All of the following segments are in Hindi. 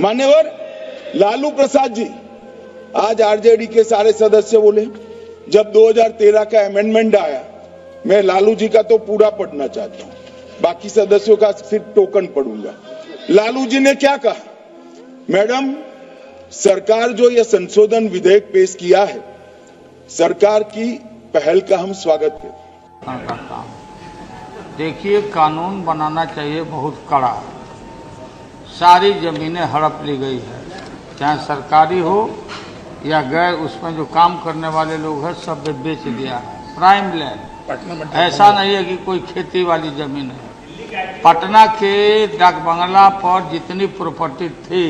मान्यवर लालू प्रसाद जी, आज आरजेडी के सारे सदस्य बोले जब 2013 का अमेंडमेंट आया, मैं लालू जी का तो पूरा पढ़ना चाहता हूं, बाकी सदस्यों का सिर्फ टोकन पढ़ूंगा। लालू जी ने क्या कहा? मैडम, सरकार जो यह संशोधन विधेयक पेश किया है, सरकार की पहल का हम स्वागत करते हैं। देखिए, कानून बनाना चाहिए बहुत कड़ा। सारी जमीनें हड़प ली गई है, चाहे सरकारी हो या गैर, उसमें जो काम करने वाले लोग हैं सब बेच दिया है। प्राइम लैंड, ऐसा नहीं है कि कोई खेती वाली जमीन है। पटना के डाक बंगला पर जितनी प्रॉपर्टी थी,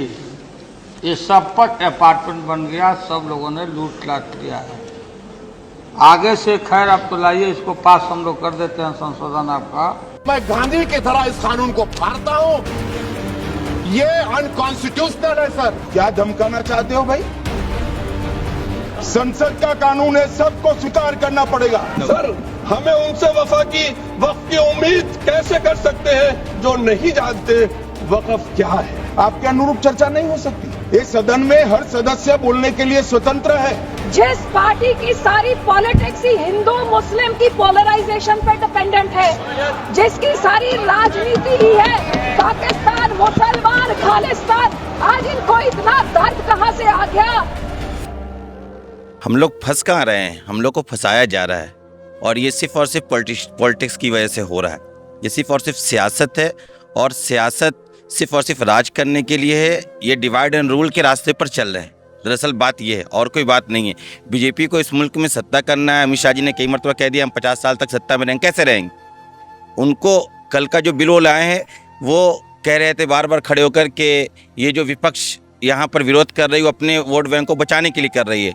ये सब पर अपार्टमेंट बन गया, सब लोगों ने लूट लाट किया है। आगे से खैर अब तो लाइए, इसको पास हम लोग कर देते हैं संशोधन आपका। मैं गांधी की तरह इस कानून को फाड़ता हूं, ये अनकॉन्स्टिट्यूशनल है सर। क्या धमकाना चाहते हो भाई? संसद का कानून है, सबको स्वीकार करना पड़ेगा। सर, हमें उनसे वक्फ की उम्मीद कैसे कर सकते हैं जो नहीं जानते वक्फ क्या है? आपके अनुरूप चर्चा नहीं हो सकती। इस सदन में हर सदस्य बोलने के लिए स्वतंत्र है। जिस पार्टी की सारी पॉलिटिक्स ही हिंदू मुस्लिम की पोलराइजेशन पर डिपेंडेंट है, जिसकी सारी राजनीति ही है पाकिस्तान, मुसलमान, खालिस्तान, आज इनको इतना दर्द कहां से आ गया? हम लोग फंस कहाँ रहे हैं? हम लोग को फंसाया जा रहा है, और ये सिर्फ और सिर्फ पॉलिटिक्स की वजह से हो रहा है। ये सिर्फ और सिर्फ सियासत है, और सियासत सिर्फ और सिर्फ राज करने के लिए है। ये डिवाइड एंड रूल के रास्ते पर चल रहे हैं। दरअसल बात ये है, और कोई बात नहीं है। बीजेपी को इस मुल्क में सत्ता करना है। अमित शाह जी ने कई मरतबा कह दिया हम 50 साल तक सत्ता में रहेंगे। कैसे रहेंगे? उनको कल का जो बिल लाए हैं, वो कह रहे थे बार बार खड़े होकर के ये जो विपक्ष यहाँ पर विरोध कर रही है, वो अपने वोट बैंक को बचाने के लिए कर रही है।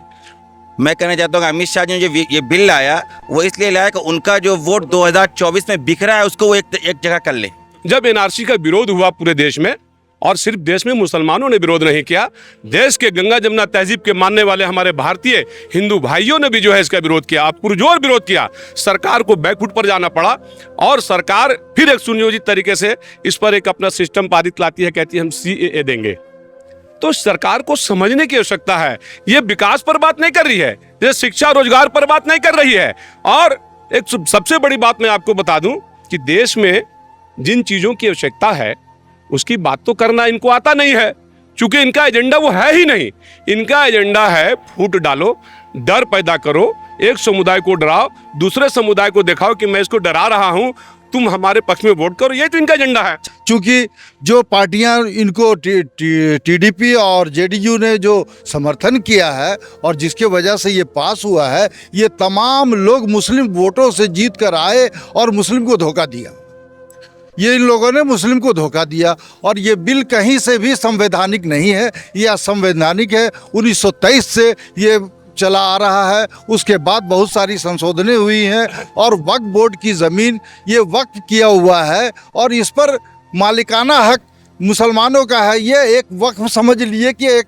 मैं कहना चाहता हूँ कि अमित शाह जी ने जो ये बिल लाया, वो इसलिए लाया कि उनका जो वोट 2024 में बिखरा है, उसको वो एक जगह कर ले। जब एनआरसी का विरोध हुआ पूरे देश में, और सिर्फ देश में मुसलमानों ने विरोध नहीं किया, देश के गंगा जमुना तहजीब के मानने वाले हमारे भारतीय हिंदू भाइयों ने भी जो है इसका विरोध किया, पुरजोर विरोध किया। सरकार को बैकफुट पर जाना पड़ा, और सरकार फिर एक सुनियोजित तरीके से इस पर एक अपना सिस्टम पारित लाती है, कहती है हम CAA देंगे। तो सरकार को समझने की आवश्यकता है, ये विकास पर बात नहीं कर रही है, ये शिक्षा रोजगार पर बात नहीं कर रही है। और एक सबसे बड़ी बात मैं आपको बता दूं कि देश में जिन चीजों की आवश्यकता है उसकी बात तो करना इनको आता नहीं है, क्योंकि इनका एजेंडा वो है ही नहीं। इनका एजेंडा है फूट डालो, डर पैदा करो, एक समुदाय को डराओ, दूसरे समुदाय को दिखाओ कि मैं इसको डरा रहा हूं, तुम हमारे पक्ष में वोट करो। ये तो इनका एजेंडा है। क्योंकि जो पार्टियां इनको TDP और JDU ने जो समर्थन किया है और जिसके वजह से ये पास हुआ है, ये तमाम लोग मुस्लिम वोटों से जीत कर आए और मुस्लिम को धोखा दिया। ये इन लोगों ने मुस्लिम को धोखा दिया, और ये बिल कहीं से भी संवैधानिक नहीं है, ये असंवैधानिक है। 1923 से ये चला आ रहा है, उसके बाद बहुत सारी संशोधनें हुई हैं, और वक्फ बोर्ड की ज़मीन ये वक्फ किया हुआ है, और इस पर मालिकाना हक मुसलमानों का है। ये एक वक्फ समझ लिए कि एक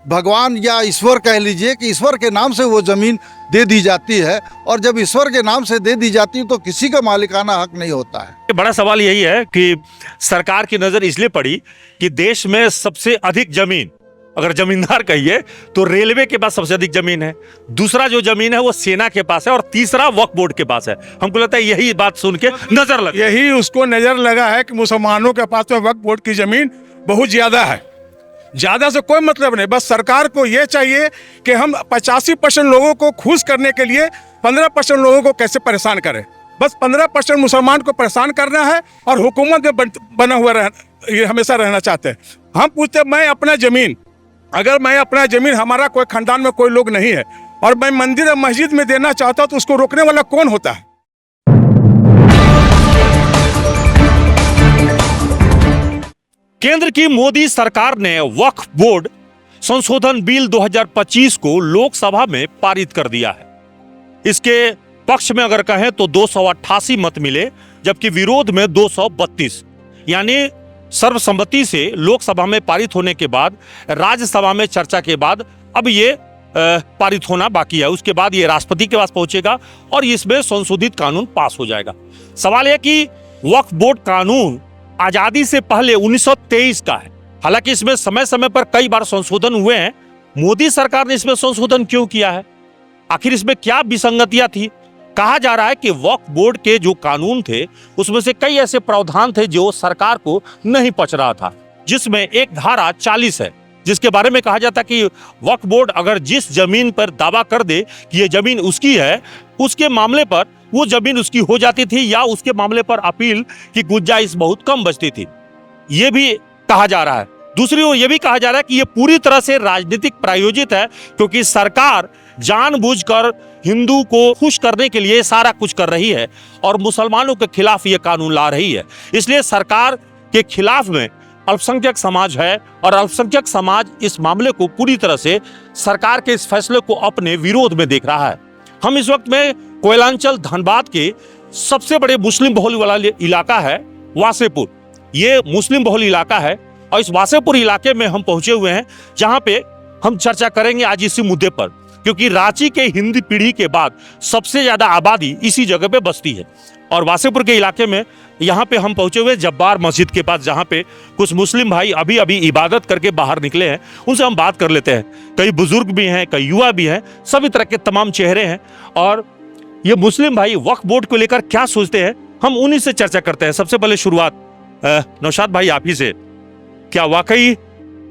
भगवान या ईश्वर कह लीजिए कि ईश्वर के नाम से वो ज़मीन दे दी जाती है, और जब ईश्वर के नाम से दे दी जाती है तो किसी का मालिकाना हक नहीं होता है। बड़ा सवाल यही है कि सरकार की नज़र इसलिए पड़ी कि देश में सबसे अधिक जमीन, अगर जमींदार कहिए तो रेलवे के पास सबसे अधिक जमीन है, दूसरा जो जमीन है वो सेना के पास है, और तीसरा वक्फ बोर्ड के पास है। हमको लगता है यही बात सुन के नजर लगा, यही उसको नजर लगा है कि मुसलमानों के पास में वक्फ बोर्ड की जमीन बहुत ज्यादा है। ज्यादा से कोई मतलब नहीं, बस सरकार को ये चाहिए कि हम 85% लोगों को खुश करने के लिए 15% लोगों को कैसे परेशान करें। बस 15% मुसलमान को परेशान करना है, और हुकूमत में बना हुआ ये हमेशा रहना चाहते हैं। हम पूछते मैं अपना जमीन, अगर मैं अपना जमीन, हमारा कोई खानदान में कोई लोग नहीं है, और मैं मंदिर और मस्जिद में देना चाहता हूं, तो उसको रोकने वाला कौन होता है? केंद्र की मोदी सरकार ने वक्फ बोर्ड संशोधन बिल 2025 को लोकसभा में पारित कर दिया है। इसके पक्ष में अगर कहें तो 288 मत मिले, जबकि विरोध में 232, यानी सर्वसम्मति से लोकसभा में पारित होने के बाद राज्यसभा में चर्चा के बाद अब ये पारित होना बाकी है। उसके बाद ये राष्ट्रपति के पास पहुंचेगा और इसमें संशोधित कानून पास हो जाएगा। सवाल यह कि वक्फ बोर्ड कानून आजादी से पहले 1923 का है, हालांकि इसमें समय समय पर कई बार संशोधन हुए हैं। मोदी सरकार ने इसमें संशोधन क्यों किया है? आखिर इसमें क्या विसंगतियां थी? कहा जा रहा है कि वक्फ बोर्ड के जो कानून थे उसमें से कई ऐसे प्रावधान थे जो सरकार को नहीं पच रहा था, जिसमें एक धारा 40 है जिसके बारे में कहा जाता कि वक्फ बोर्ड अगर जिस जमीन पर दावा कर दे कि ये जमीन उसकी है, उसके मामले पर वो जमीन उसकी हो जाती थी या उसके मामले पर अपील की गुंजाइश बहुत कम बचती थी, ये भी कहा जा रहा है। दूसरी ओर यह भी कहा जा रहा है कि यह पूरी तरह से राजनीतिक प्रायोजित है, क्योंकि सरकार जानबूझकर हिंदू को खुश करने के लिए सारा कुछ कर रही है और मुसलमानों के खिलाफ यह कानून ला रही है। इसलिए सरकार के खिलाफ में अल्पसंख्यक समाज है और अल्पसंख्यक समाज इस मामले को पूरी तरह से सरकार के इस फैसले को अपने विरोध में देख रहा है। हम इस वक्त में कोयलांचल धनबाद के सबसे बड़े मुस्लिम बहुल वाला इलाका है वासेपुर। ये मुस्लिम बहुल इलाका है और इस वासेपुर इलाके में हम पहुंचे हुए हैं, जहां पे हम चर्चा करेंगे आज इसी मुद्दे पर, क्योंकि रांची के हिंदी पीढ़ी के बाद सबसे ज्यादा आबादी इसी जगह पे बसती है। और वासेपुर के इलाके में यहाँ पे हम पहुंचे हुए जब्बार मस्जिद के पास, जहाँ पे कुछ मुस्लिम भाई अभी अभी इबादत करके बाहर निकले हैं। उनसे हम बात कर लेते हैं। कई बुजुर्ग भी हैं, कई युवा भी हैं, सभी तरह के तमाम चेहरे हैं और ये मुस्लिम भाई वक्फ बोर्ड को लेकर क्या सोचते हैं, हम उन्हीं से चर्चा करते हैं। सबसे पहले शुरुआत नौशाद भाई आप ही से, क्या वाकई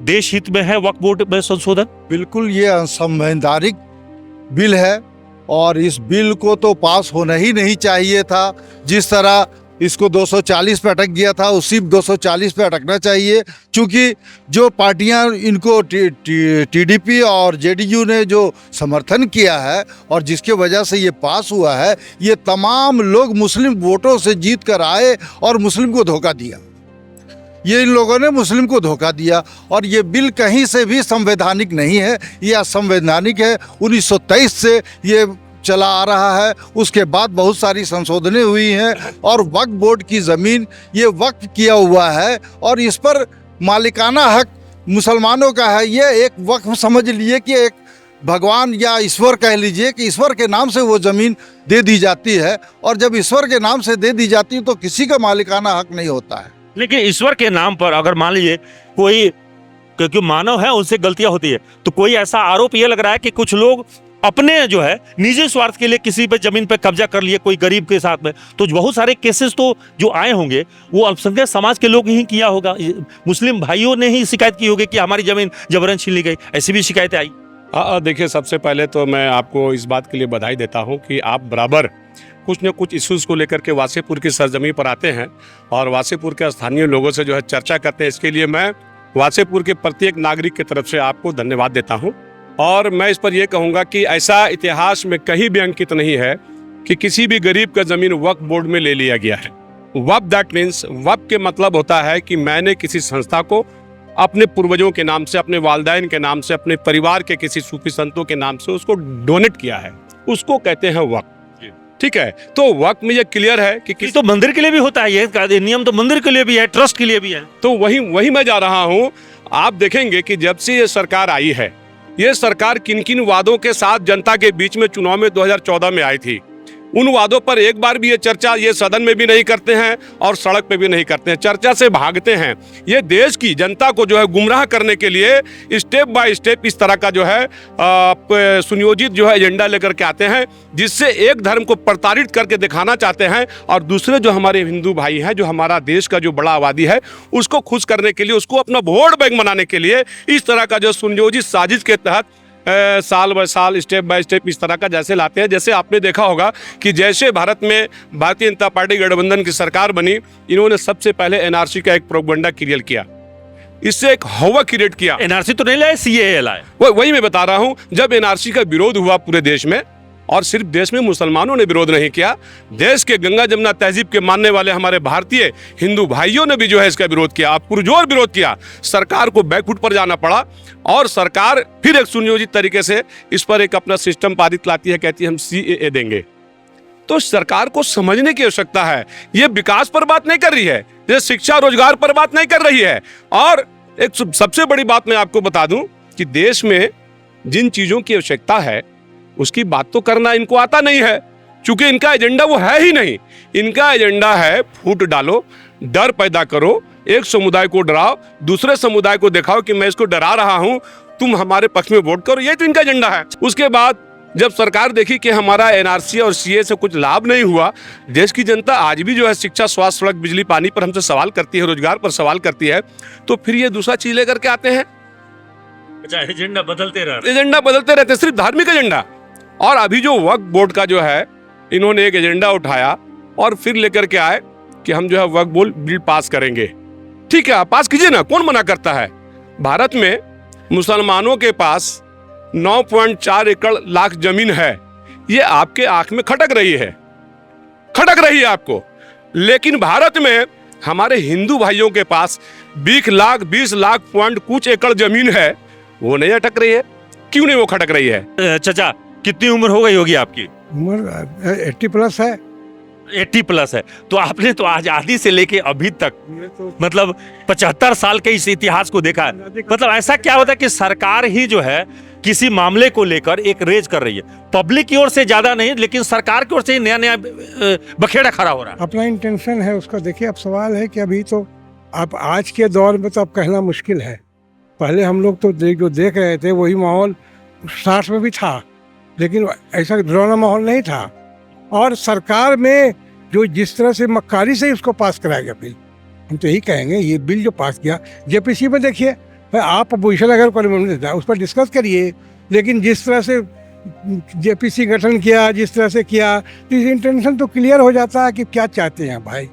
देश हित में है वक्फ बोर्ड में संशोधन? बिल्कुल, ये असंवैधानिक बिल है और इस बिल को तो पास होना ही नहीं चाहिए था। जिस तरह इसको 240 पे अटक गया था, उसी 240 पे अटकना चाहिए, क्योंकि जो पार्टियां इनको टीडीपी और जेडीयू ने जो समर्थन किया है और जिसके वजह से ये पास हुआ है, ये तमाम लोग मुस्लिम वोटों से जीत कर आए और मुस्लिम को धोखा दिया। ये इन लोगों ने मुस्लिम को धोखा दिया और ये बिल कहीं से भी संवैधानिक नहीं है, ये असंवैधानिक है। 1923 से ये चला आ रहा है, उसके बाद बहुत सारी संशोधनें हुई हैं और वक्फ बोर्ड की ज़मीन ये वक्फ किया हुआ है और इस पर मालिकाना हक मुसलमानों का है। ये एक वक्फ समझ लिए कि एक भगवान या ईश्वर कह लीजिए कि ईश्वर के नाम से वो ज़मीन दे दी जाती है और जब ईश्वर के नाम से दे दी जाती है तो किसी का मालिकाना हक नहीं होता है। लेकिन ईश्वर के नाम पर अगर मान लीजिए कोई, क्योंकि मानव है उनसे गलतियां होती है, तो कोई ऐसा आरोप ये लग रहा है कि कुछ लोग अपने जो है निजी स्वार्थ के लिए किसी पे जमीन पे कब्जा कर लिए कोई गरीब के साथ में, तो बहुत सारे केसेस तो जो आए होंगे वो अल्पसंख्यक समाज के लोग ही किया होगा, मुस्लिम भाइयों ने ही शिकायत की होगी कि हमारी जमीन जबरन छीन ली गई, ऐसी भी शिकायतें आई। देखिए, सबसे पहले तो मैं आपको इस बात के लिए बधाई देता हूँ कि आप बराबर कुछ न कुछ इश्यूज़ को लेकर के वासेपुर की सरजमी पर आते हैं और वासेपुर के स्थानीय लोगों से जो है चर्चा करते हैं। इसके लिए मैं वासेपुर के प्रत्येक नागरिक की तरफ से आपको धन्यवाद देता हूं। और मैं इस पर यह कहूंगा कि ऐसा इतिहास में कहीं भी अंकित नहीं है कि किसी भी गरीब का ज़मीन वक्फ बोर्ड में ले लिया गया है। वक्फ दैट मीन्स, वक्फ के मतलब होता है कि मैंने किसी संस्था को अपने पूर्वजों के नाम से, अपने वालिदैन के नाम से, अपने परिवार के किसी सूफी संतों के नाम से उसको डोनेट किया है, उसको कहते हैं वक्फ। ठीक है, तो वक्त में ये क्लियर है कि तो मंदिर के लिए भी होता है ये नियम, तो मंदिर के लिए भी है, ट्रस्ट के लिए भी है। तो वही मैं जा रहा हूं। आप देखेंगे कि जब से ये सरकार आई है, ये सरकार किन किन वादों के साथ जनता के बीच में चुनाव में 2014 में आई थी, उन वादों पर एक बार भी ये चर्चा ये सदन में भी नहीं करते हैं और सड़क पे भी नहीं करते हैं, चर्चा से भागते हैं। ये देश की जनता को जो है गुमराह करने के लिए स्टेप बाय स्टेप इस तरह का जो है सुनियोजित जो है एजेंडा लेकर के आते हैं, जिससे एक धर्म को प्रताड़ित करके दिखाना चाहते हैं और दूसरे जो हमारे हिंदू भाई हैं, जो हमारा देश का जो बड़ा आबादी है, उसको खुश करने के लिए, उसको अपना वोट बैंक बनाने के लिए इस तरह का जो सुनियोजित साजिश के तहत साल बाय साल, स्टेप बाय स्टेप इस तरह का जैसे लाते हैं। जैसे आपने देखा होगा कि जैसे भारत में भारतीय जनता पार्टी गठबंधन की सरकार बनी, इन्होंने सबसे पहले एनआरसी का एक प्रोपगेंडा क्रिएट किया, इससे एक हवा क्रिएट किया। एनआरसी तो नहीं लाए, सीएए लाए। वही मैं बता रहा हूं, जब एनआरसी का विरोध हुआ पूरे देश में, और सिर्फ देश में मुसलमानों ने विरोध नहीं किया, देश के गंगा जमुना तहजीब के मानने वाले हमारे भारतीय हिंदू भाइयों ने भी जो है इसका विरोध किया, पुरजोर विरोध किया। सरकार को बैकफुट पर जाना पड़ा और सरकार फिर एक सुनियोजित तरीके से इस पर एक अपना सिस्टम पारित लाती है, कहती है हम सीएए देंगे। तो सरकार को समझने की आवश्यकता है, ये विकास पर बात नहीं कर रही है, ये शिक्षा रोजगार पर बात नहीं कर रही है। और एक सबसे बड़ी बात मैं आपको बता दूं कि देश में जिन चीजों की आवश्यकता है उसकी बात तो करना इनको आता नहीं है, क्योंकि इनका एजेंडा वो है ही नहीं। इनका एजेंडा है फूट डालो, डर पैदा करो, एक समुदाय को डराओ, दूसरे समुदाय को दिखाओ कि मैं इसको डरा रहा हूं, तुम हमारे पक्ष में वोट करो, ये तो इनका एजेंडा है। उसके बाद जब सरकार देखी कि हमारा एनआरसी और सीए से कुछ लाभ नहीं हुआ, देश की जनता आज भी जो है शिक्षा, स्वास्थ्य, सड़क, बिजली, पानी पर हमसे सवाल करती है, रोजगार पर सवाल करती है, तो फिर ये दूसरा चीज लेकर के आते हैं। अच्छा, एजेंडा बदलते रहते, सिर्फ धार्मिक एजेंडा। और अभी जो वक्फ बोर्ड का जो है, इन्होंने एक एजेंडा उठाया और फिर लेकर के आए कि हम जो है वक्फ बोर्ड बिल पास करेंगे। ठीक है, आप पास कीजिए ना, कौन मना करता है। भारत में मुसलमानों के पास 9.4 एकड़ लाख जमीन है, ये आपके आंख में खटक रही है आपको। लेकिन भारत में हमारे हिंदू भाइयों के पास 20 लाख पॉइंट कुछ एकड़ जमीन है, वो नहीं अटक रही है। क्यों नहीं वो खटक रही है? चाचा, कितनी उम्र हो गई होगी आपकी? उम्र 80 प्लस है। 80 प्लस है, तो आपने तो आजादी से लेके अभी तक मतलब 75 साल के इस इतिहास को देखा है। मतलब ऐसा क्या होता है कि सरकार ही जो है किसी मामले को लेकर एक रेज कर रही है, पब्लिक की ओर से ज्यादा नहीं, लेकिन सरकार की ओर से नया नया बखेड़ा खड़ा हो रहा है। अपना इंटेंशन है उसका। देखिए, अब सवाल है कि अभी तो आप आज के दौर में तो अब कहना मुश्किल है। पहले हम लोग तो जो देख रहे थे वही माहौल 60 में भी था, लेकिन ऐसा डरावना माहौल नहीं था। और सरकार में जो जिस तरह से मक्कारी से उसको पास कराया गया बिल, हम तो यही कहेंगे, ये बिल जो पास किया जेपीसी में, देखिए आप अपोजिशन अगर कोई देता है उस पर डिस्कस करिए, लेकिन जिस तरह से जेपीसी गठन किया, जिस तरह से किया, तो इंटेंशन तो क्लियर हो जाता है कि क्या चाहते हैं भाई।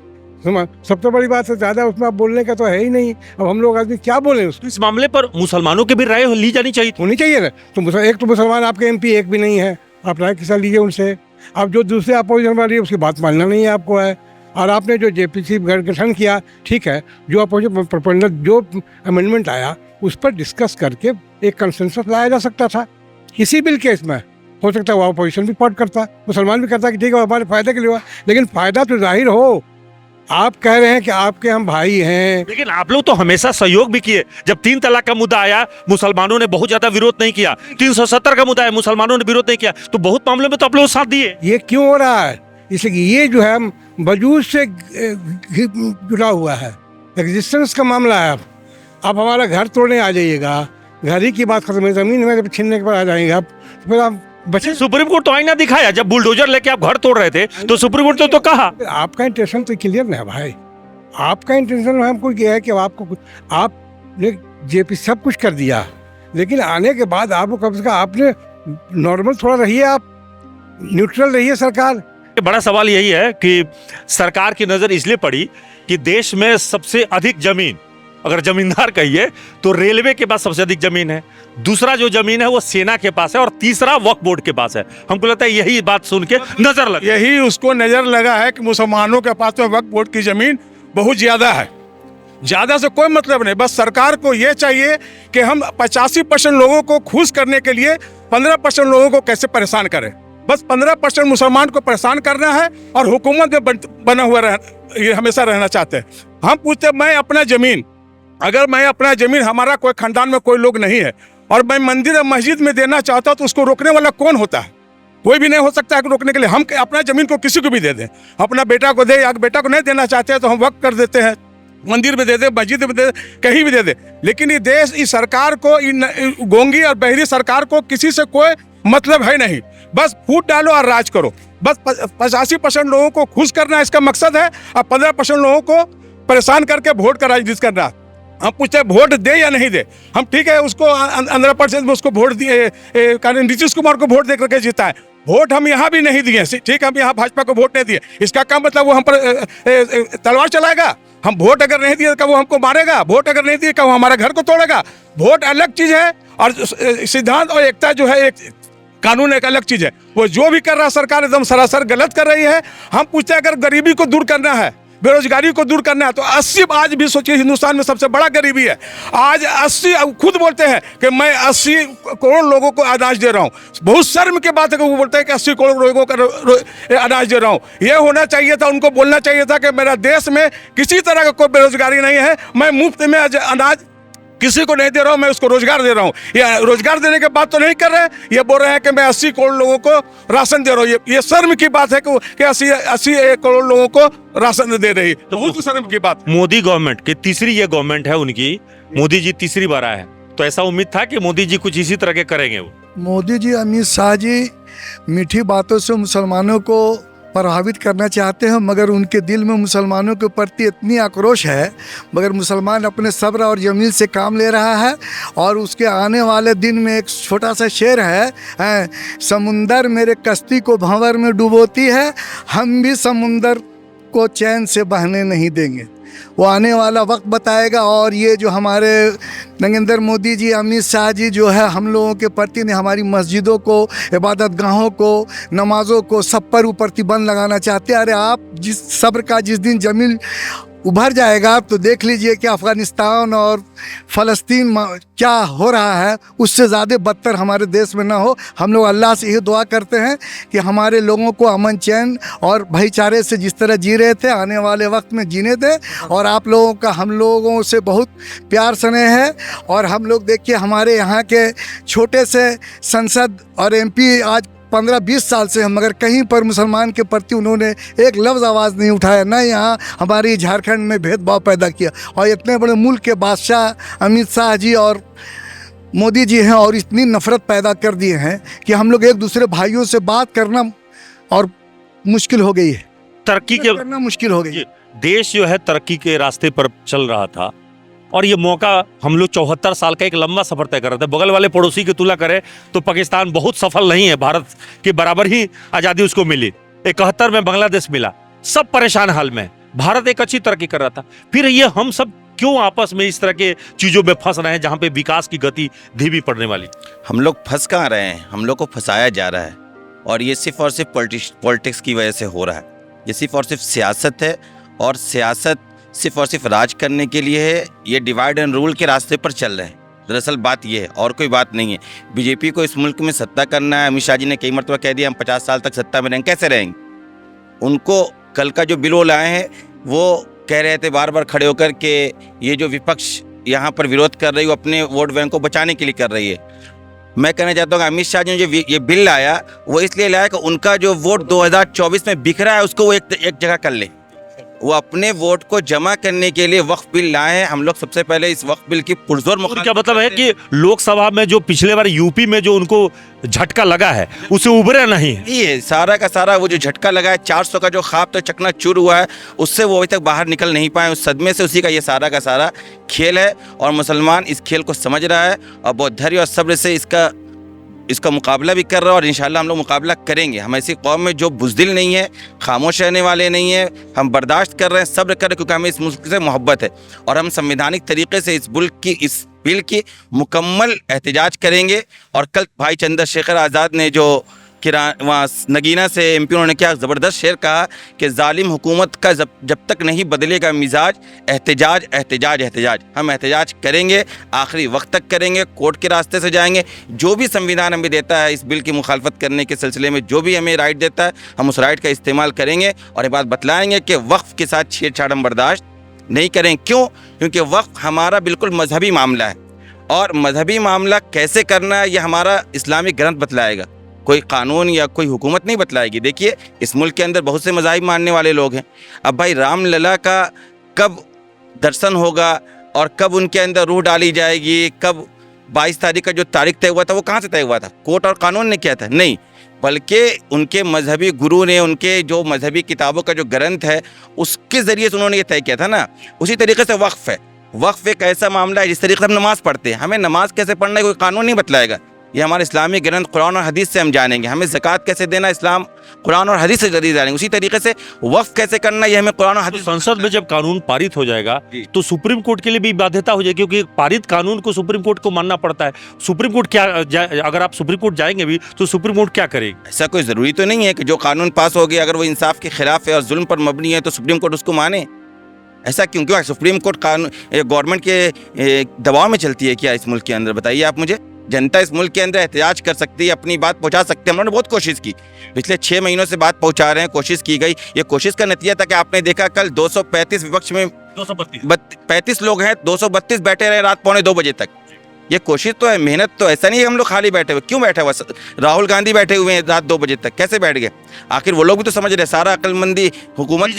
सब तो बड़ी बात है, ज्यादा उसमें आप बोलने का तो है ही नहीं। अब हम लोग आदमी क्या बोले उसको। इस मामले पर मुसलमानों की भी राय ली जानी चाहिए, होनी चाहिए ना। तो एक तो मुसलमान आपके एमपी एक भी नहीं है, आप राय किसा लीजिए उनसे। अब जो दूसरे अपोजिशन वाली है उसकी बात मानना नहीं है आपको है। और आपने जो जेपीसी गठन किया, ठीक है, जो अपोजिशन प्रपोजल, जो अमेंडमेंट आया उस पर डिस्कस करके एक कंसेंसस लाया जा सकता था। किसी बिल केस में हो सकता है वो अपोजिशन भी सपोर्ट करता, मुसलमान भी करता कि ठीक है हमारे फायदे के लिए हुआ, लेकिन फायदा तो जाहिर हो। आप कह रहे हैं कि आपके हम भाई हैं, लेकिन आप लोग तो हमेशा सहयोग भी किए। जब 3 तलाक का मुद्दा आया, मुसलमानों ने बहुत ज्यादा विरोध नहीं किया। 370 का मुद्दा है, मुसलमानों ने विरोध नहीं किया। तो बहुत मामले में तो आप लोग साथ दिए। ये क्यों हो रहा है? इसलिए ये जो है वजूद से जुड़ा हुआ है, एग्जिस्टेंस का मामला है। आप हमारा घर तोड़ने आ जाइएगा, घर ही की बात खत्म है, जमीन में छीनने के बाद आ जाएंगे आप, फिर आप बचे। सुप्रीम कोर्ट तो आईना दिखाया, जब बुलडोजर लेके आप घर तोड़ रहे थे तो सुप्रीम कोर्ट तो कहा। आपका इंटेंशन तो क्लियर नहीं है भाई। आपका इंटेंशन हमको ये है कि आपने जेपी सब कुछ कर दिया, लेकिन आने के बाद आपको कम से कम आपने नॉर्मल थोड़ा रहिए, आप न्यूट्रल रहिए। सरकार, बड़ा सवाल यही है कि सरकार की नजर इसलिए पड़ी कि देश में सबसे अधिक जमीन, अगर जमींदार कहिए तो रेलवे के पास सबसे अधिक जमीन है, दूसरा जो जमीन है वो सेना के पास है, और तीसरा वक्फ बोर्ड के पास है। हमको लगता है यही बात सुन के नजर लगा, यही उसको नजर लगा है कि मुसलमानों के पास में वक्फ बोर्ड की जमीन बहुत ज्यादा है। ज्यादा से कोई मतलब नहीं, बस सरकार को ये चाहिए कि हम 85% लोगों को खुश करने के लिए 15% लोगों को कैसे परेशान करें। बस 15% मुसलमान को परेशान करना है और हुकूमत में बना हुआ ये हमेशा रहना चाहते हैं। हम पूछते मैं अपना जमीन, अगर मैं अपना जमीन, हमारा कोई खानदान में कोई लोग नहीं है और मैं मंदिर और मस्जिद में देना चाहता हूं, तो उसको रोकने वाला कौन होता है? कोई भी नहीं हो सकता है रोकने के लिए। हम अपना जमीन को किसी को भी दे दें, अपना बेटा को दे, या बेटा को नहीं देना चाहते हैं तो हम वक्फ कर देते हैं, मंदिर में दे दे, मस्जिद में दे दे, कहीं भी दे दे। लेकिन ये देश, इस सरकार को, गोंगी और बहरी सरकार को किसी से कोई मतलब है नहीं। बस फूट डालो और राज करो। बस 85% लोगों को खुश करना इसका मकसद है, और 15% लोगों को परेशान करके वोट का राजनीति करना। हम पूछते हैं वोट दे या नहीं दे। हम ठीक है उसको 15% में उसको वोट दिए, नीतीश कुमार को वोट दे करके जीता है। वोट हम यहाँ भी नहीं दिए, ठीक है, हम यहाँ भाजपा को वोट नहीं दिए, इसका क्या मतलब वो हम पर तलवार चलाएगा? हम वोट अगर नहीं दिए तो वो हमको मारेगा, वोट अगर नहीं दिए तो वो हमारा घर को तोड़ेगा। वोट अलग चीज है और सिद्धांत और एकता जो है, एक कानून एक अलग चीज है। वो जो भी कर रहा है सरकार एकदम सरासर गलत कर रही है। हम पूछते हैं अगर गरीबी को दूर करना है, बेरोजगारी को दूर करना है, तो 80, आज भी सोचिए हिंदुस्तान में सबसे बड़ा गरीबी है। आज 80, खुद बोलते हैं कि मैं 80 करोड़ लोगों को अनाज दे रहा हूँ। बहुत शर्म की बात है कि वो बोलते हैं कि 80 करोड़ लोगों का अनाज दे रहा हूँ। ये होना चाहिए था, उनको बोलना चाहिए था कि मेरा देश में किसी तरह का कोई बेरोजगारी नहीं है, मैं मुफ्त में अनाज किसी को नहीं दे रहा हूँ, मैं उसको रोजगार दे रहा हूँ। ये रोजगार देने के बात तो नहीं कर रहे, ये बोल रहे हैं कि मैं 80 करोड़ लोगों को राशन दे रहा हूँ। ये शर्म की बात है कि 80 करोड़ लोगों को राशन दे रही, तो बहुत शर्म की बात। मोदी गवर्नमेंट की तीसरी ये गवर्नमेंट है उनकी, मोदी जी तीसरी बार आए हैं, तो ऐसा उम्मीद था कि मोदी जी कुछ इसी तरह के करेंगे। वो मोदी जी, अमित शाह जी मीठी बातों से मुसलमानों को प्रभावित करना चाहते हैं, मगर उनके दिल में मुसलमानों के प्रति इतनी आक्रोश है, मगर मुसलमान अपने सब्र और जमील से काम ले रहा है। और उसके आने वाले दिन में एक छोटा सा शेर है, समुंदर मेरे कश्ती को भंवर में डुबोती है, हम भी समुंदर को चैन से बहने नहीं देंगे। वो आने वाला वक्त बताएगा। और ये जो हमारे नरेंद्र मोदी जी, अमित शाह जी जो है हम लोगों के प्रति ने हमारी मस्जिदों को, इबादत गाहों को, नमाज़ों को, सब पर प्रतिबंध लगाना चाहते हैं। अरे आप जिस सब्र का जिस दिन जमील उभर जाएगा तो देख लीजिए कि अफ़गानिस्तान और फ़लस्तीन क्या हो रहा है, उससे ज़्यादा बदतर हमारे देश में ना हो। हम लोग अल्लाह से यही दुआ करते हैं कि हमारे लोगों को अमन चैन और भाईचारे से जिस तरह जी रहे थे आने वाले वक्त में जीने दें। और आप लोगों का हम लोगों से बहुत प्यार स्नेह है। और हम लोग देखिए हमारे यहाँ के छोटे से संसद और MP आज 15-20 साल से हम, मगर कहीं पर मुसलमान के प्रति उन्होंने एक लफ्ज़ आवाज़ नहीं उठाया, ना यहाँ हमारी झारखंड में भेदभाव पैदा किया। और इतने बड़े मुल्क के बादशाह अमित शाह जी और मोदी जी हैं और इतनी नफ़रत पैदा कर दिए हैं कि हम लोग एक दूसरे भाइयों से बात करना और मुश्किल हो गई है, तरक्की के करना मुश्किल हो गई। देश जो है तरक्की के रास्ते पर चल रहा था और ये मौका हम लोग 74 साल का एक लंबा सफर तय कर रहे थे। बगल वाले पड़ोसी की तुलना करें तो पाकिस्तान बहुत सफल नहीं है, भारत के बराबर ही आज़ादी उसको मिली। 71 में बांग्लादेश मिला, सब परेशान हाल में, भारत एक अच्छी तरक्की कर रहा था। फिर ये हम सब क्यों आपस में इस तरह के चीज़ों में फंस रहे हैं जहाँ पे विकास की गति धीमी पड़ने वाली? हम लोग फंस कहाँ रहे हैं, हम लोग को फंसाया जा रहा है। और ये सिर्फ और सिर्फ पॉलिटिक्स की वजह से हो रहा है। ये सिर्फ और सिर्फ सियासत है, और सियासत सिर्फ और सिर्फ राज करने के लिए है। ये डिवाइड एंड रूल के रास्ते पर चल रहे हैं। दरअसल बात ये है और कोई बात नहीं है। बीजेपी को इस मुल्क में सत्ता करना है। अमित शाह जी ने कई मरतबा कह दिया हम 50 साल तक सत्ता में रहेंगे। कैसे रहेंगे? उनको कल का जो बिल वो लाए हैं वो कह रहे थे बार बार खड़े होकर के ये जो विपक्ष यहाँ पर विरोध कर रही है वो अपने वोट बैंक को बचाने के लिए कर रही है। मैं कहना चाहता हूँ कि अमित शाह जी ने जो ये बिल लाया वो इसलिए लाया कि उनका जो वोट 2024 में बिखरा है उसको वो एक जगह कर ले। वो अपने वोट को जमा करने के लिए वक्फ बिल लाए हैं। हम लोग सबसे पहले इस वक्फ बिल की पुरजोर मुखालफत। क्या मतलब है कि लोकसभा में जो पिछले बार यूपी में जो उनको झटका लगा है उसे उभरे नहीं है? ये सारा का सारा वो जो झटका लगा है, 400 का जो ख्वाब तो चकनाचूर हुआ है, उससे वो अभी तक बाहर निकल नहीं पाए। उस सदमे से उसी का ये सारा का सारा खेल है। और मुसलमान इस खेल को समझ रहा है और बहुत धैर्य और सब्र से इसका मुकाबला भी कर रहा है। और इंशाल्लाह हम लोग मुकाबला करेंगे। हम ऐसी कौम में जो बुज़दिल नहीं है, खामोश रहने वाले नहीं है। हम बर्दाश्त कर रहे हैं, सब्र कर रहे हैं, क्योंकि हमें इस मुल्क से मोहब्बत है। और हम संवैधानिक तरीके से इस बिल की मुकम्मल एहतजाज करेंगे। और कल भाई चंद्रशेखर आज़ाद ने जो वहाँ नगीना से MP उन्होंने क्या ज़बरदस्त शेर कहा कि जालिम हुकूमत का जब तक नहीं बदलेगा मिजाज, एहतजाज एहतजाज एहतजाज। हम एहतजाज करेंगे, आखिरी वक्त तक करेंगे, कोर्ट के रास्ते से जाएंगे। जो भी संविधान हमें देता है इस बिल की मुखालफत करने के सिलसिले में, जो भी हमें राइट देता है, हम उस राइट का इस्तेमाल करेंगे। और ये बात बतलाएंगे कि वक्फ के साथ छेड़छाड़ हम बर्दाश्त नहीं करें। क्यों? क्योंकि वक्फ हमारा बिल्कुल मजहबी मामला है। और मजहबी मामला कैसे करना है ये हमारा इस्लामिक ग्रंथ बतलाएगा, कोई कानून या कोई हुकूमत नहीं बतलाएगी। देखिए इस मुल्क के अंदर बहुत से मज़ाहिब मानने वाले लोग हैं। अब भाई रामलला का कब दर्शन होगा और कब उनके अंदर रूह डाली जाएगी, कब 22 तारीख का जो तारीख तय हुआ था वो कहाँ से तय हुआ था? कोर्ट और कानून ने किया था? नहीं, बल्कि उनके मजहबी गुरु ने, उनके जो मजहबी किताबों का जो ग्रंथ है उसके ज़रिए से उन्होंने ये तय किया था ना। उसी तरीके से वक्फ़ है। वक्फ़ एक ऐसा मामला है जिस तरीके से हम नमाज़ पढ़ते हैं, हमें नमाज़ कैसे पढ़ना है कोई कानून नहीं बतलाएगा। ये हमारे इस्लामी ग्रंथ कुरान और हदीस से हम जानेंगे। हमें ज़कात कैसे देना, इस्लाम कुरान और हदीस से जरिए जानेंगे। उसी तरीके से वक्फ कैसे करना ये हमें कुरान और हदीस। संसद में जब कानून पारित हो जाएगा तो सुप्रीम कोर्ट के लिए भी बाध्यता हो जाएगी, क्योंकि पारित कानून को सुप्रीम कोर्ट को मानना पड़ता है। सुप्रीम कोर्ट क्या, अगर आप सुप्रीम कोर्ट जाएंगे भी तो सुप्रीम कोर्ट क्या करेगी? ऐसा कोई ज़रूरी तो नहीं है कि जो कानून पास हो गया अगर वो इंसाफ के खिलाफ है और जुल्म पर मबनी है तो सुप्रीम कोर्ट उसको माने। ऐसा क्यों? सुप्रीम कोर्ट कानून गवर्नमेंट के दबाव में चलती है क्या इस मुल्क के अंदर? बताइए आप मुझे। जनता इस मुल्क के अंदर एहतजाज कर सकती है, अपनी बात पहुंचा सकती है। हम लोगों ने बहुत कोशिश की, पिछले 6 महीनों से बात पहुंचा रहे हैं, कोशिश की गई। ये कोशिश का नतीजा था कि आपने देखा कल 235 विपक्ष में 232 35 लोग हैं, 232 बैठे रहे रात 1:45 बजे तक। ये कोशिश तो है, मेहनत तो ऐसा नहीं है हम लोग खाली बैठे हुए। क्यों बैठे हुए? राहुल गांधी बैठे हुए हैं रात 2 बजे तक, कैसे बैठ गए? आखिर वो लोग भी तो समझ रहे, सारा अक्लमंदी हुकूमत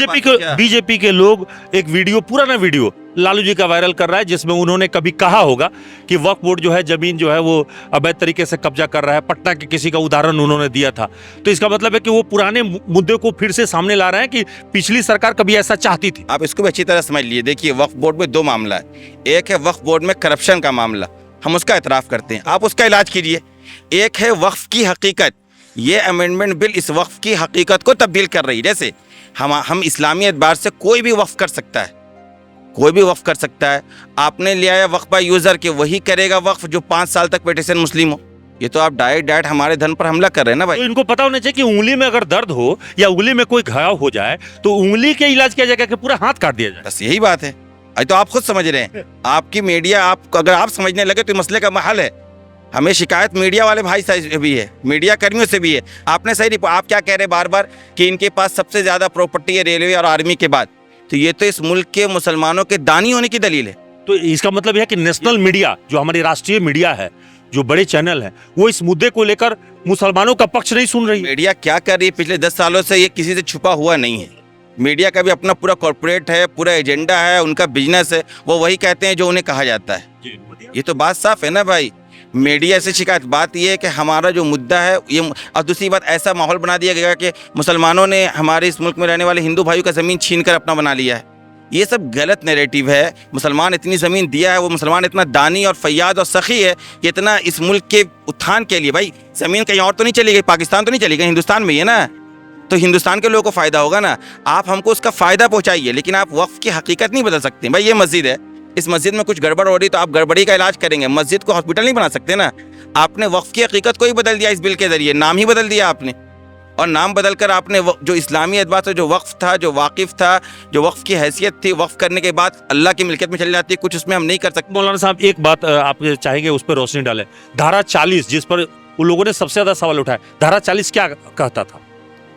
बीजेपी के लोग एक वीडियो, पुराना वीडियो लालू जी का वायरल कर रहा है, जिसमें उन्होंने कभी कहा होगा कि वक्फ बोर्ड जो है जमीन जो है वो अवैध तरीके से कब्जा कर रहा है। पटना के किसी का उदाहरण उन्होंने दिया था। तो इसका मतलब है कि वो पुराने मुद्दे को फिर से सामने ला रहे हैं कि पिछली सरकार कभी ऐसा चाहती थी। आप इसको भी अच्छी तरह समझ लिए। देखिए, वक्फ बोर्ड में 2 मामला है। एक है वक्फ बोर्ड में करप्शन का मामला, हम उसका एतराफ़ करते हैं, आप उसका इलाज कीजिए। एक है वक्फ की हकीकत। ये अमेंडमेंट बिल इस वक्फ की हकीकत को तब्दील कर रही है। जैसे हम इस्लामी एतबार से कोई भी वक्फ कर सकता है, कोई भी वक्फ कर सकता है। आपने लिया है वक्फ बाय यूज़र के, वही करेगा वक्फ जो 5 साल तक पेटिशन मुस्लिम हो। ये तो आप डायरेक्ट हमारे धन पर हमला कर रहे हैं ना भाई। तो इनको पता होना चाहिए कि उंगली में अगर दर्द हो या उंगली में कोई घाव हो जाए तो उंगली के इलाज किया जाएगा कि पूरा हाथ काट दिया जाए। बस यही बात है। अरे तो आप खुद समझ रहे हैं, आपकी मीडिया, अगर आप समझने लगे तो मसले का हल है। हमें शिकायत मीडिया वाले भाई से भी है, मीडिया कर्मियों से भी है। आपने सही, आप क्या कह रहे हैं बार बार कि इनके पास सबसे ज़्यादा प्रॉपर्टी है रेलवे और आर्मी के बाद। तो ये तो इस मुल्क के मुसलमानों के दानी होने की दलील है। तो इसका मतलब यह है कि नेशनल मीडिया, जो हमारी राष्ट्रीय मीडिया है, जो बड़े चैनल हैं, वो इस मुद्दे को लेकर मुसलमानों का पक्ष नहीं सुन रही। मीडिया क्या कर रही है पिछले 10 सालों से, ये किसी से छुपा हुआ नहीं है। मीडिया का भी अपना पूरा कॉर्पोरेट है, पूरा एजेंडा है, उनका बिजनेस है। वो वही कहते हैं जो उन्हें कहा जाता है। ये तो बात साफ है ना भाई। मीडिया से शिकायत, बात ये है कि हमारा जो मुद्दा है ये, और दूसरी बात, ऐसा माहौल बना दिया गया कि मुसलमानों ने हमारे इस मुल्क में रहने वाले हिंदू भाइयों का ज़मीन छीन कर अपना बना लिया है। ये सब गलत नैरेटिव है। मुसलमान इतनी ज़मीन दिया है, वो मुसलमान इतना दानी और फैयाद और सखी है कि इतना इस मुल्क के उत्थान के लिए, भाई ज़मीन कहीं और तो नहीं चली गई, पाकिस्तान तो नहीं चली गई, हिंदुस्तान में ही है ना। तो हिंदुस्तान के लोगों को फ़ायदा होगा ना। आप हमको उसका फ़ायदा पहुँचाइए, लेकिन आप वक्फ की हकीकत नहीं बदल सकते। भाई ये मस्जिद है, इस मस्जिद में कुछ गड़बड़ हो रही तो आप गड़बड़ी का इलाज करेंगे, मस्जिद को हॉस्पिटल नहीं बना सकते ना। आपने वक्फ की हकीकत को ही बदल दिया इस बिल के ज़रिए, नाम ही बदल दिया आपने। और नाम बदल कर आपने जो इस्लामी एतबार से जो वक्फ था, जो वाकिफ़ था, जो वक्फ की हैसियत थी, वक्फ करने के बाद अल्लाह की मिल्कियत में चली जाती है, कुछ उसमें हम नहीं कर सकते। मौलाना साहब, एक बात आप चाहेंगे उस पर रोशनी डालें। धारा 40, जिस पर उन लोगों ने सबसे ज़्यादा सवाल उठाया, धारा 40 क्या कहता था?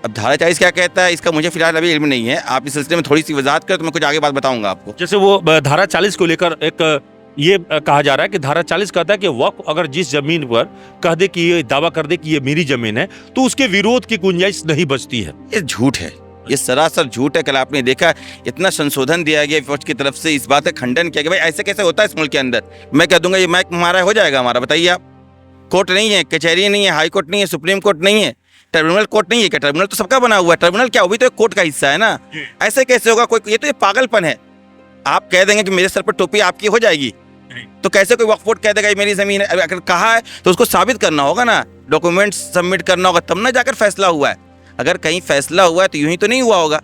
अब धारा 40 क्या कहता है, इसका मुझे फिलहाल अभी इल्म नहीं है। आप इस सिलसिले में थोड़ी सी वजाहत करें तो मैं कुछ आगे बात बताऊंगा आपको। जैसे वो धारा 40 को लेकर एक ये कहा जा रहा है कि धारा 40 कहता है कि वक्फ अगर जिस जमीन पर कह दे कि ये दावा कर दे कि ये मेरी जमीन है तो उसके विरोध की गुंजाइश नहीं बचती है। ये झूठ है, ये सरासर झूठ है। कल आपने देखा इतना संशोधन दिया गया विपक्ष की तरफ से, इस बात का खंडन किया गया। भाई ऐसे कैसे होता है इस मुल्क के अंदर? मैं कह दूंगा ये मैक हमारा हो जाएगा हमारा, बताइए आप। कोर्ट नहीं है, कचहरी नहीं है, हाई कोर्ट नहीं है, सुप्रीम कोर्ट नहीं है, ट्रिब्यूनल कोर्ट नहीं है। क्या ट्रिब्यूनल तो सबका बना हुआ है, ट्रिब्यूनल क्या, वो भी तो एक कोर्ट का हिस्सा है ना। ऐसे कैसे होगा कोई? ये तो ये पागलपन है। आप कह देंगे कि मेरे सर पर टोपी आपकी हो जाएगी, तो कैसे कोई वक्फ बोर्ड कह देगा ये मेरी जमीन है? अगर कहा है तो उसको साबित करना होगा ना, डॉक्यूमेंट्स सबमिट करना होगा, तब ना जाकर फैसला हुआ है। अगर कहीं फैसला हुआ है तो यूं ही तो नहीं हुआ होगा।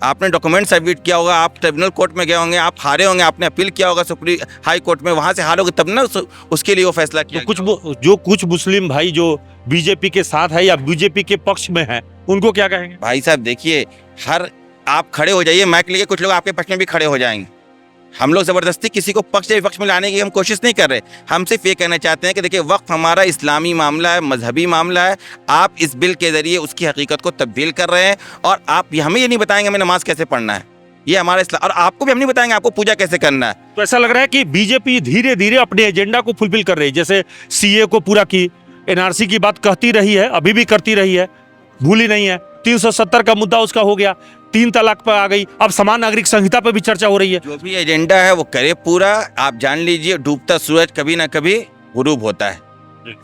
आपने डॉक्यूमेंट सबमिट किया होगा, आप ट्रिब्यूनल कोर्ट में गए होंगे, आप हारे होंगे, आपने अपील किया होगा सुप्रीम हाई कोर्ट में, वहां से हारोगे तब ना उसके लिए वो फैसला किया। तो कुछ मुस्लिम भाई जो बीजेपी के साथ है या बीजेपी के पक्ष में है, उनको क्या कहेंगे? भाई साहब देखिए, आप खड़े हो जाइए माइक लेके, कुछ लोग आपके पक्ष में भी खड़े हो जाएंगे। हम लोग ज़बरदस्ती किसी को पक्ष या विपक्ष में लाने की हम कोशिश नहीं कर रहे। हम सिर्फ ये कहना चाहते हैं कि देखिए, वक्फ हमारा इस्लामी मामला है, मजहबी मामला है। आप इस बिल के ज़रिए उसकी हकीकत को तब्दील कर रहे हैं, और आप हमें ये नहीं बताएंगे हमें नमाज कैसे पढ़ना है, ये हमारा इस्लाम, और आपको भी हम नहीं बताएंगे आपको पूजा कैसे करना है। तो ऐसा लग रहा है कि बीजेपी धीरे धीरे अपने एजेंडा को फुलफिल कर रही है। जैसे सीए को पूरा की, एनआरसी की बात कहती रही है, अभी भी करती रही है, भूली नहीं है। 370 का मुद्दा उसका हो गया, 3 तलाक पर आ गई, अब समान नागरिक संहिता पर भी चर्चा हो रही है। जो भी एजेंडा है वो करे पूरा। आप जान लीजिए, डूबता सूरज कभी ना कभी गुरूब होता है,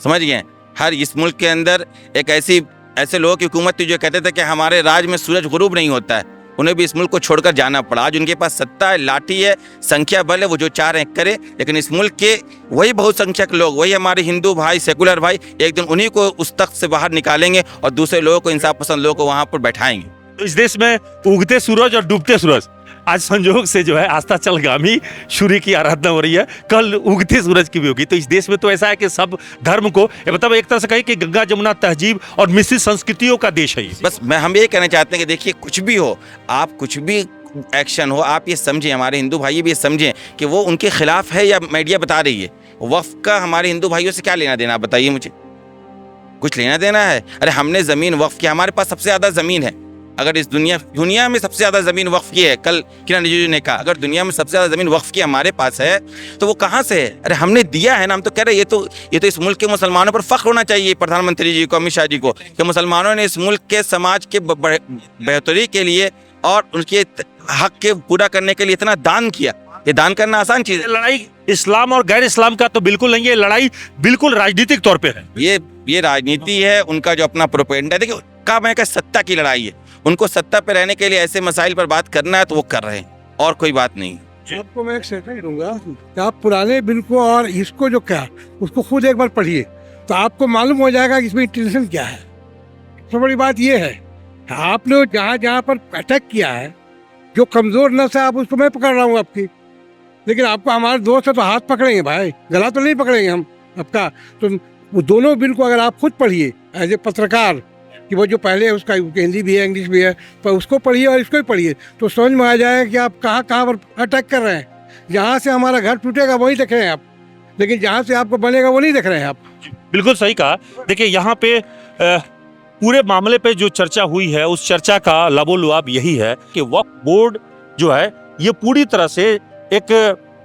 समझ गए। हर इस मुल्क के अंदर एक ऐसे लोगों की हुकूमत थी जो कहते थे कि हमारे राज में सूरज गुरूब नहीं होता है। उन्हें भी इस मुल्क को छोड़कर जाना पड़ा। आज उनके पास सत्ता है, लाठी है, संख्या बल है, वो जो चाह रहे हैं करे। लेकिन इस मुल्क के वही बहुसंख्यक लोग, वही हमारे हिंदू भाई, सेकुलर भाई, एक दिन उन्हीं को उस तख्त से बाहर निकालेंगे और दूसरे लोगों को, इंसाफ पसंद लोगों को वहाँ पर बैठाएंगे। तो इस देश में उगते सूरज और डूबते सूरज, आज संयोग से जो है आस्ताचलगामी सूर्य की आराधना हो रही है, कल उगते सूरज की भी होगी। तो इस देश में तो ऐसा है कि सब धर्म को, मतलब एक तरह से कहें कि गंगा जमुना तहजीब और मिश्रित संस्कृतियों का देश है। बस हम ये कहना चाहते हैं कि देखिए, कुछ भी हो, आप कुछ भी एक्शन हो, आप ये समझें, हमारे हिंदू भाई भी ये समझें कि वो उनके खिलाफ है या मीडिया बता रही है। वक्फ का हमारे हिंदू भाइयों से क्या लेना देना, आप बताइए मुझे। कुछ लेना देना है? अरे हमने ज़मीन वक्फ की, हमारे पास सबसे ज़्यादा ज़मीन है। अगर इस दुनिया में सबसे ज़्यादा ज़मीन वक्फ की है, कल किरण रिजिजू ने कहा अगर दुनिया में सबसे ज़्यादा ज़मीन वक्फ की हमारे पास है तो वो कहाँ से है? अरे हमने दिया है ना, हम तो कह रहे हैं ये तो इस मुल्क के मुसलमानों पर फ़ख्र होना चाहिए, प्रधानमंत्री जी को, अमित शाह जी को, कि मुसलमानों ने इस मुल्क के समाज के बेहतरी के लिए और उनके हक के पूरा करने के लिए इतना दान किया। ये दान करना आसान चीज़ है। लड़ाई इस्लाम और गैर इस्लाम का तो बिल्कुल नहीं है, लड़ाई बिल्कुल राजनीतिक तौर पे है। ये राजनीति है, उनका जो अपना प्रोपेगेंडा है। देखिए काम का सत्ता की लड़ाई है, उनको सत्ता पे रहने के लिए ऐसे मसाइल पर बात करना है तो वो कर रहे हैं, और कोई बात नहीं। आपको मैं एक सेकंड दूंगा कि आप पुराने बिल को और इसको जो क्या उसको खुद एक बार पढ़िए तो आपको मालूम हो जाएगा कि इसमें इंटेंशन क्या है। सबसे बड़ी बात ये है आपने जहाँ जहाँ पर अटैक किया है, जो कमजोर नस है आप उसको मैं पकड़ रहा हूँ आपकी, लेकिन आपको हमारे दोस्त है तो हाथ पकड़ेंगे भाई, गला तो नहीं पकड़ेंगे हम आपका। तो वो दोनों बिल को अगर आप खुद पढ़िए एज ए पत्रकार कि वो जो पहले है उसका हिंदी भी है इंग्लिश भी है, पर उसको पढ़िए और इसको भी पढ़िए तो समझ में आ जाएगा कि आप कहाँ कहाँ पर अटैक कर रहे हैं। जहाँ से हमारा घर टूटेगा वही देख रहे हैं आप, लेकिन जहाँ से आपको बनेगा वो नहीं देख रहे हैं आप। बिल्कुल सही कहा। देखिए यहाँ पे पूरे मामले पे जो चर्चा हुई है उस चर्चा का लबोलुआब यही है कि वक्फ बोर्ड जो है ये पूरी तरह से एक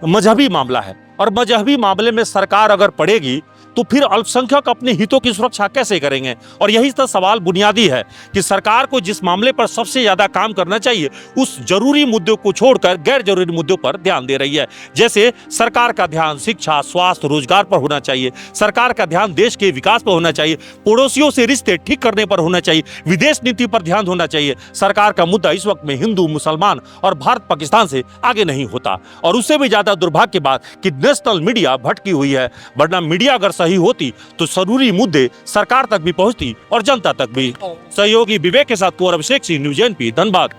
मजहबी मामला है, और मजहबी मामले में सरकार अगर पड़ेगी तो फिर अल्पसंख्यक अपने हितों की सुरक्षा कैसे करेंगे। और यही तो सवाल बुनियादी है कि सरकार को जिस मामले पर सबसे ज्यादा काम करना चाहिए उस जरूरी मुद्दों को छोड़कर गैर जरूरी मुद्दों पर ध्यान दे रही है। जैसे सरकार का ध्यान शिक्षा, स्वास्थ्य, रोजगार पर होना चाहिए, सरकार का ध्यान देश के विकास पर होना चाहिए, पड़ोसियों से रिश्ते ठीक करने पर होना चाहिए, विदेश नीति पर ध्यान होना चाहिए। सरकार का मुद्दा इस वक्त में हिंदू, मुसलमान और भारत पाकिस्तान से आगे नहीं होता। और उससे भी ज्यादा दुर्भाग्य की बात कि नेशनल मीडिया भटकी हुई है, वरना मीडिया अगर सही होती तो जरूरी मुद्दे सरकार तक भी पहुंचती और जनता तक भी। सहयोगी विवेक के साथ कुंवर अभिषेक सिंह, न्यूज़ एनपी, धनबाद।